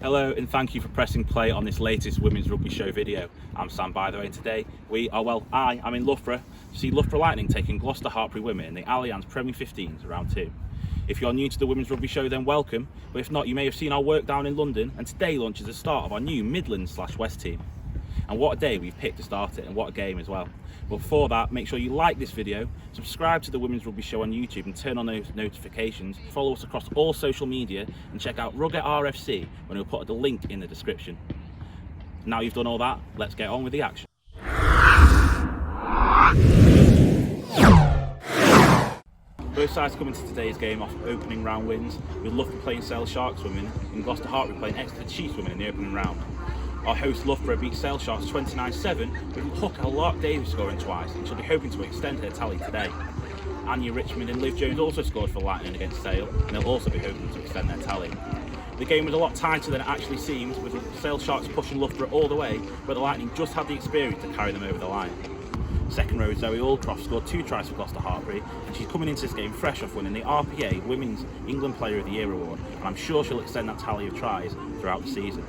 Hello and thank you for pressing play on this latest Women's Rugby Show video. I'm Sam, by the way, and today I am in Loughborough to see Loughborough Lightning taking Gloucester-Hartpury women in the Allianz Premier 15s round 2. If you're new to the Women's Rugby Show, then welcome, but if not, you may have seen our work down in London, and today launches the start of our new Midlands/West team. And what a day we've picked to start it, and what a game as well. But before that, make sure you like this video, subscribe to the Women's Rugby Show on YouTube and turn on those notifications, follow us across all social media and check out Rugby RFC when we'll put the link in the description. Now you've done all that, let's get on with the action. Both sides come into today's game off opening round wins, with Loughborough playing Sale Sharks women and Gloucester-Hartpury playing Exeter Chiefs women in the opening round. Our host Loughborough beat Sale Sharks 29-7, with hooker Lark Davies scoring twice, and she'll be hoping to extend her tally today. Anya Richmond and Liv Jones also scored for Lightning against Sale, and they'll also be hoping to extend their tally. The game was a lot tighter than it actually seems, with the Sale Sharks pushing Loughborough all the way, but the Lightning just had the experience to carry them over the line. Second row Zoe Aldcroft scored 2 tries for Gloucester-Hartpury, and she's coming into this game fresh off winning the RPA Women's England Player of the Year award, and I'm sure she'll extend that tally of tries throughout the season.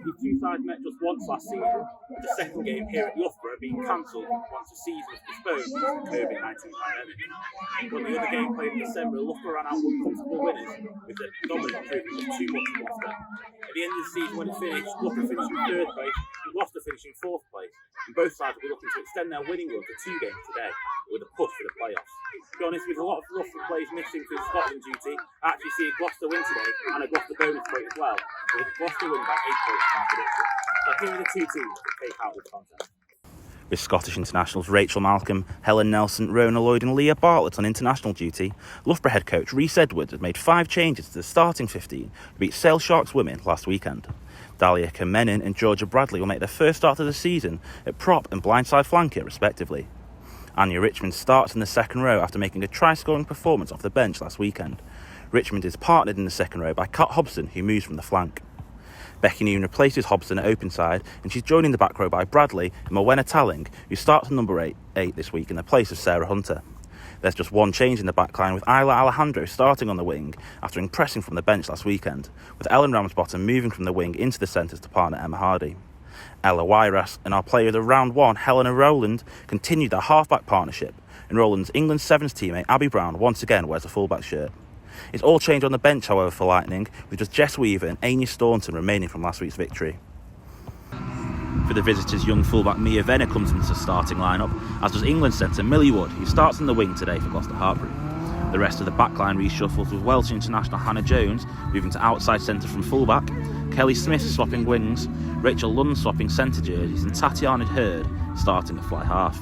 These two sides met just once last season, with the second game here at Loughborough being cancelled once the season was postponed due to the COVID-19 pandemic. But the other game played in December, Loughborough ran out with comfortable winners, with the dominant proving just too much for Gloucester. At the end of the season, when it finished, Loughborough finished in 3rd place and Gloucester finishing 4th place, and both sides will be looking to extend their winning run to 2 games today, with a push for the playoffs. To be honest, with a lot of Loughborough players missing for Scotland duty, I actually see a Gloucester win today and a Gloucester bonus point as well, with Gloucester win by 8 points in our prediction. So here are the two teams that take out this contest. With Scottish internationals Rachel Malcolm, Helen Nelson, Rona Lloyd and Leah Bartlett on international duty, Loughborough head coach Rhys Edwards has made 5 changes to the starting 15 to beat Sale Sharks women last weekend. Dahlia Kemenin and Georgia Bradley will make their first start of the season at prop and blindside flanker respectively. Anya Richmond starts in the second row after making a try-scoring performance off the bench last weekend. Richmond is partnered in the second row by Kat Hobson, who moves from the flank. Becky Noon replaces Hobson at open side, and she's joined in the back row by Bradley and Morwenna Talling, who starts at number 8 this week in the place of Sarah Hunter. There's just one change in the back line, with Isla Alejandro starting on the wing after impressing from the bench last weekend, with Ellen Ramsbottom moving from the wing into the centres to partner Emma Hardy. Ella Wyras and our player of the round 1, Helena Rowland, continued their half-back partnership, and Rowland's England Sevens teammate Abby Brown once again wears a full-back shirt. It's all changed on the bench, however, for Lightning, with just Jess Weaver and Amy Staunton remaining from last week's victory. For the visitors, young fullback Mia Venner comes into the starting lineup, as does England centre Millie Wood, who starts in the wing today for Gloucester-Hartpury. The rest of the backline reshuffles, with Welsh international Hannah Jones moving to outside centre from fullback, Kelly Smith swapping wings, Rachel Lund swapping centre jerseys, and Tatiana Hurd starting at fly half.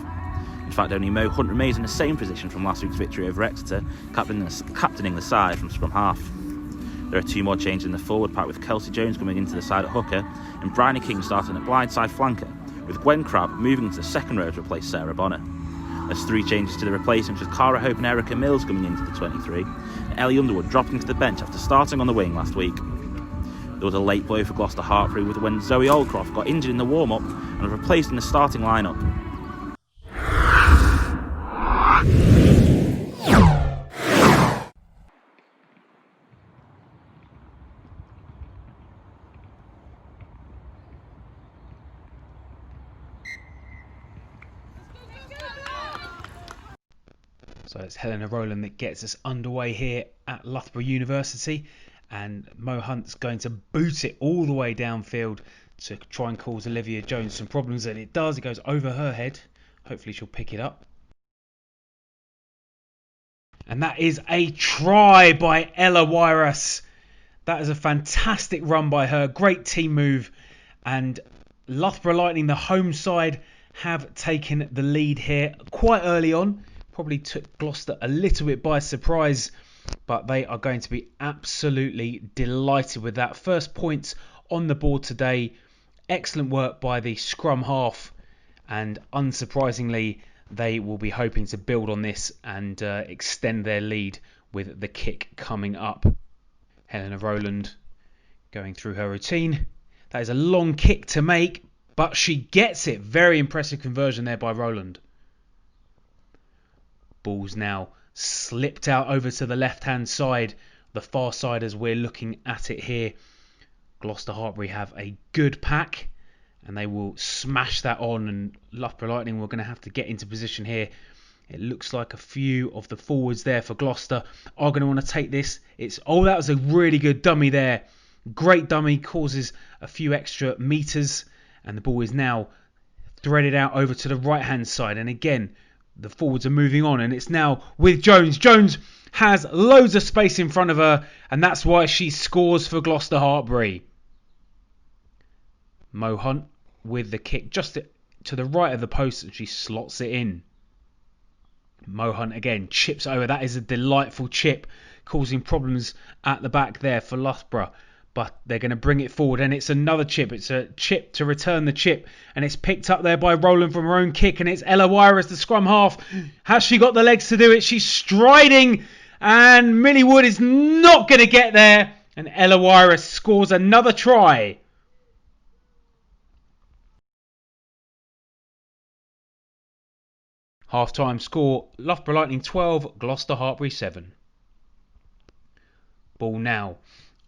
In fact, only Mo Hunt remains in the same position from last week's victory over Exeter, captaining the side from scrum half. There are 2 more changes in the forward pack, with Kelsey Jones coming into the side at hooker and Bryony King starting at blindside flanker, with Gwen Crabb moving into the second row to replace Sarah Bonner. There's 3 changes to the replacements, with Cara Hope and Erica Mills coming into the 23, and Ellie Underwood dropping to the bench after starting on the wing last week. There was a late blow for Gloucester-Hartpury with when Zoe Aldcroft got injured in the warm-up and was replaced in the starting lineup. So it's Helena Rowland that gets us underway here at Loughborough University, and Mo Hunt's going to boot it all the way downfield to try and cause Olivia Jones some problems, and it does. It goes over her head. Hopefully she'll pick it up. And that is a try by Ella Wyras. That is a fantastic run by her. Great team move. And Loughborough Lightning, the home side, have taken the lead here quite early on. Probably took Gloucester a little bit by surprise, but they are going to be absolutely delighted with that. First points on the board today. Excellent work by the scrum half, and unsurprisingly they will be hoping to build on this and extend their lead with the kick coming up. Helena Rowland going through her routine. That is a long kick to make, but she gets it. Very impressive conversion there by Rowland. Ball's now slipped out over to the left-hand side, the far side as we're looking at it here. Gloucester-Hartpury have a good pack, and they will smash that on, and Loughborough Lightning were going to have to get into position here. It looks like a few of the forwards there for Gloucester are going to want to take this. That was a really good dummy there. Great dummy, causes a few extra metres, and the ball is now threaded out over to the right-hand side. And again, the forwards are moving on, and it's now with Jones. Jones has loads of space in front of her, and that's why she scores for Gloucester-Hartpury. Mo Hunt with the kick just to the right of the post, and she slots it in. Mo Hunt again chips over. That is a delightful chip, causing problems at the back there for Loughborough. But they're going to bring it forward, and it's another chip. It's a chip to return the chip, and it's picked up there by Rowland from her own kick, and it's Ella Wire as the scrum half. Has she got the legs to do it? She's striding, and Millie Wood is not going to get there, and Ella Wire scores another try. Half-time score, Loughborough Lightning 12, Gloucester-Hartpury 7. Ball now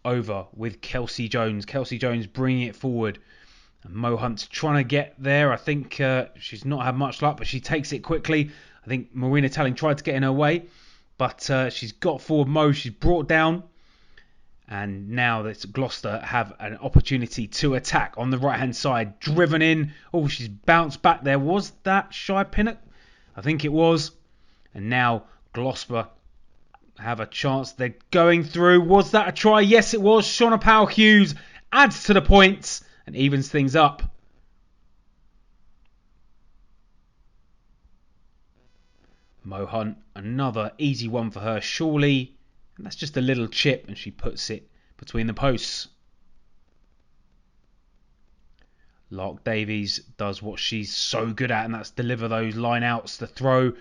over with Kelsey Jones. Kelsey Jones bringing it forward. And Mo Hunt's trying to get there. I think she's not had much luck, but she takes it quickly. I think Marina Telling tried to get in her way, but she's got forward Mo. She's brought down. And now that Gloucester have an opportunity to attack on the right-hand side. Driven in. Oh, she's bounced back there. Was that Shy Pinnock? I think it was. And now Gloucester have a chance. They're going through. Was that a try? Yes, it was. Shauna Powell-Hughes adds to the points and evens things up. Mo Hunt, another easy one for her, surely. And that's just a little chip, and she puts it between the posts. Lark Davies does what she's so good at, and that's deliver those line outs. The throw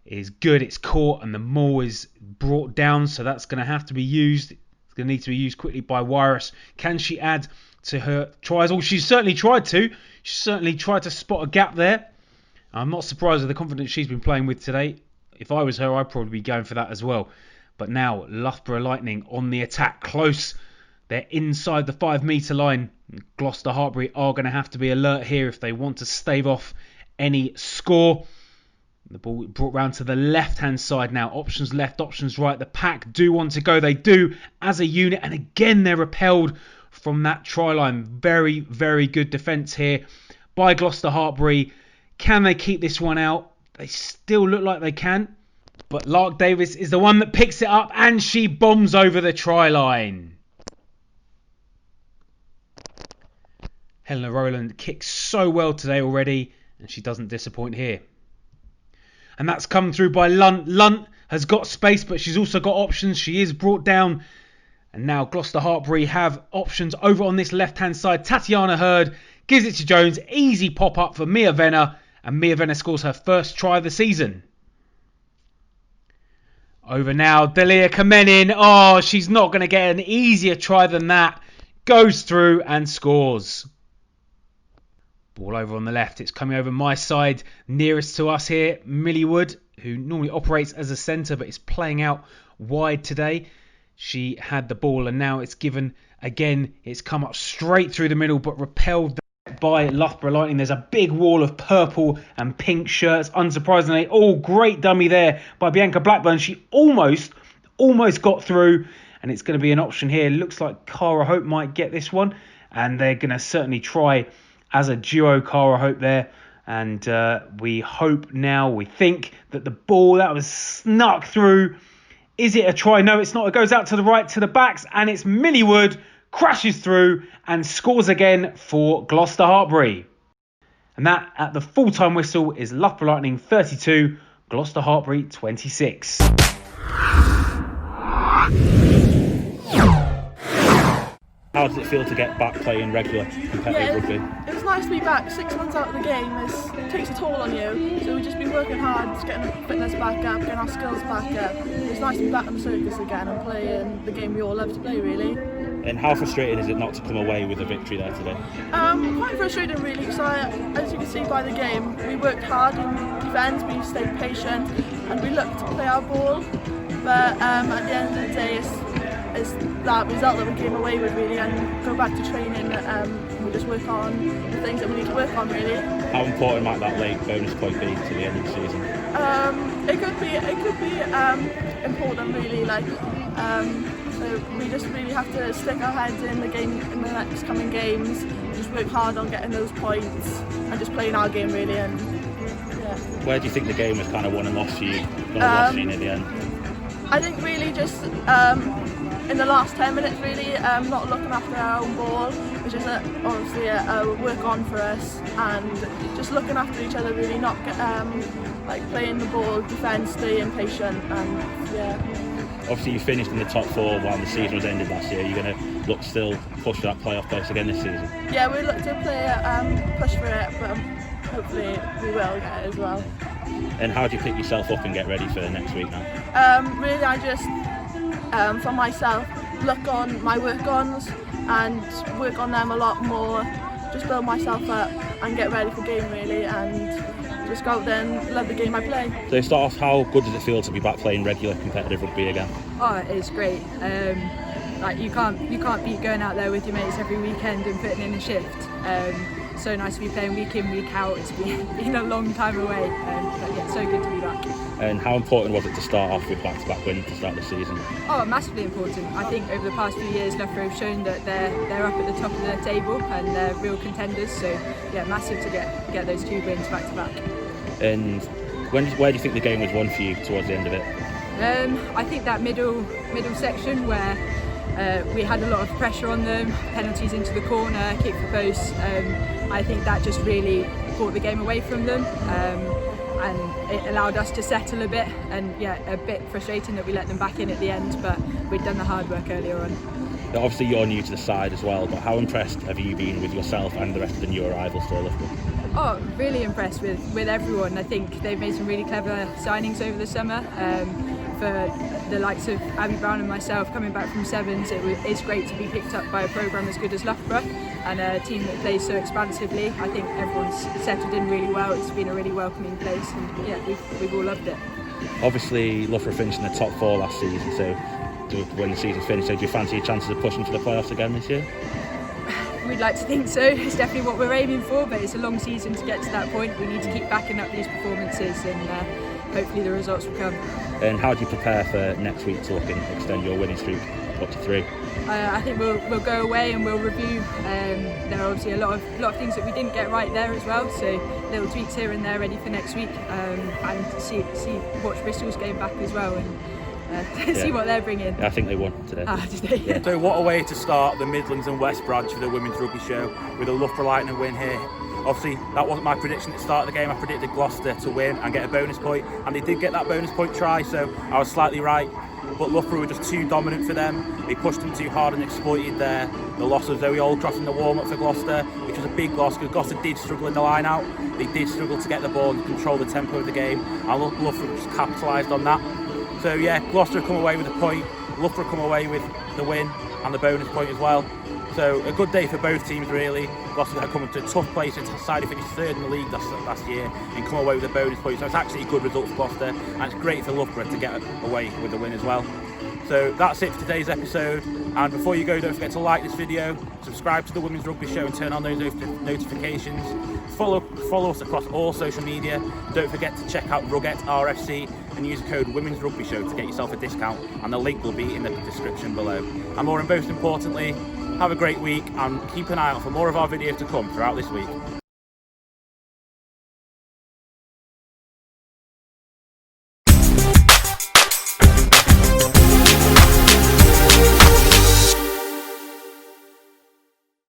is good, it's caught, and the maul is brought down, so that's going to have to be used. It's going to need to be used quickly by Wirus. Can she add to her tries? Oh, she's certainly tried to. She certainly tried to spot a gap there. I'm not surprised with the confidence she's been playing with today. If I was her, I'd probably be going for that as well. But now, Loughborough Lightning on the attack, close. They're inside the 5 metre line. Gloucester-Hartpury are going to have to be alert here if they want to stave off any score. The ball brought round to the left-hand side now. Options left, options right. The pack do want to go. They do as a unit. And again, they're repelled from that try line. Very, very good defence here by Gloucester-Hartpury. Can they keep this one out? They still look like they can. But Lark Davis is the one that picks it up, and she bombs over the try line. Helena Rowland kicks so well today already, and she doesn't disappoint here. And that's come through by Lunt. Lunt has got space, but she's also got options. She is brought down. And now Gloucester-Hartpury have options over on this left-hand side. Tatiana Hurd gives it to Jones. Easy pop-up for Mia Venner. And Mia Venner scores her first try of the season. Over now, Delia Kamenin. Oh, she's not going to get an easier try than that. Goes through and scores. Ball over on the left. It's coming over my side. Nearest to us here, Millie Wood, who normally operates as a centre but is playing out wide today. She had the ball and now it's given again. It's come up straight through the middle but repelled by Loughborough Lightning. There's a big wall of purple and pink shirts. Unsurprisingly, oh, great dummy there by Bianca Blackburn. She almost got through, and it's going to be an option here. Looks like Cara Hope might get this one, and they're going to certainly try as a duo, Cara Hope there. And we think that the ball that was snuck through, is it a try? No, it's not. It goes out to the right to the backs, and it's Millie Wood crashes through and scores again for Gloucester-Hartpury. And that at the full-time whistle is Loughborough Lightning 32, Gloucester-Hartpury 26. How does it feel to get back playing regular competitive rugby? It was nice to be back. 6 months out of the game it takes a toll on you. So we've just been working hard, just getting our fitness back up, getting our skills back up. It's nice to be back on the circus again and playing the game we all love to play, really. And how frustrating is it not to come away with a victory there today? Quite frustrating really, because as you can see by the game, we worked hard in defence, we stayed patient, and we looked to play our ball. But at the end of the day, it's that result that we came away with really, and go back to training. We just work on the things that we need to work on really. How important might that late bonus point be to the end of the season? It could be important really. So we just really have to stick our heads in the game in the next coming games. Just work hard on getting those points and just playing our game really. And yeah. Where do you think the game was kind of won and lost for you? Lost for you near the end? I think really just in the last 10 minutes really, not looking after our own ball, which is obviously a work on for us, and just looking after each other really, not playing the ball, defence, staying patient, and yeah. Obviously you finished in the top 4 while the season was ended last year. You're going to look still push for that playoff place again this season? Yeah, we look to play push for it, but hopefully we will get it as well. And how do you pick yourself up and get ready for next week now? Really, I just, for myself, look on my work-ons and work on them a lot more, just build myself up and get ready for game really, and just go out there and love the game I play. So to start off, how good does it feel to be back playing regular competitive rugby again? Oh, it's great. You can't beat going out there with your mates every weekend and putting in a shift. So nice to be playing week in, week out. It's been a long time away, but yeah, so good to be back. And how important was it to start off with back-to-back wins to start the season? Oh, massively important. I think over the past few years, Loughborough have shown that they're up at the top of their table and they're real contenders. So yeah, massive to get those 2 wins back to back. And where do you think the game was won for you towards the end of it? I think that middle section where we had a lot of pressure on them, penalties into the corner, kick for post. I think that just really brought the game away from them, and it allowed us to settle a bit. And yeah, a bit frustrating that we let them back in at the end, but we'd done the hard work earlier on. Obviously you're new to the side as well, but how impressed have you been with yourself and the rest of the newer arrivals to Loughborough? Oh, really impressed with everyone. I think they've made some really clever signings over the summer. For the likes of Abby Brown and myself coming back from Sevens, it's great to be picked up by a programme as good as Loughborough and a team that plays so expansively. I think everyone's settled in really well. It's been a really welcoming place, and yeah, we've all loved it. Obviously Loughborough finished in the top 4 last season, so when the season's finished, so do you fancy your chances of pushing for the playoffs again this year? We'd like to think so. It's definitely what we're aiming for, but it's a long season to get to that point. We need to keep backing up these performances, and hopefully the results will come. And how do you prepare for next week to look and extend your winning streak up to 3? I think we'll go away and we'll review. There are obviously a lot of things that we didn't get right there as well, so little tweaks here and there ready for next week, and watch Bristol's game back as well, and see what they're bringing. I think they won today. Did they? Yeah. So what a way to start the Midlands and West branch of the Women's Rugby Show with a Loughborough Lightning win here. Obviously, that wasn't my prediction at the start of the game. I predicted Gloucester to win and get a bonus point, and they did get that bonus point try, so I was slightly right. But Loughborough were just too dominant for them. They pushed them too hard and exploited the loss of Zoe Oldcroft in the warm-up for Gloucester, which was a big loss because Gloucester did struggle in the line-out. They did struggle to get the ball and control the tempo of the game, and Loughborough just capitalised on that. So yeah, Gloucester come away with a point, Loughborough come away with the win and the bonus point as well. So a good day for both teams really. Gloucester had come to a tough place, it's decided to finish 3rd in the league last year and come away with a bonus point. So it's actually a good result for Gloucester, and it's great for Loughborough to get away with the win as well. So that's it for today's episode, and before you go, don't forget to like this video, subscribe to the Women's Rugby Show and turn on those notifications. Follow us across all social media. Don't forget to check out RFC and use the code Women's Rugby Show to get yourself a discount, and the link will be in the description below. And most importantly, have a great week and keep an eye out for more of our videos to come throughout this week.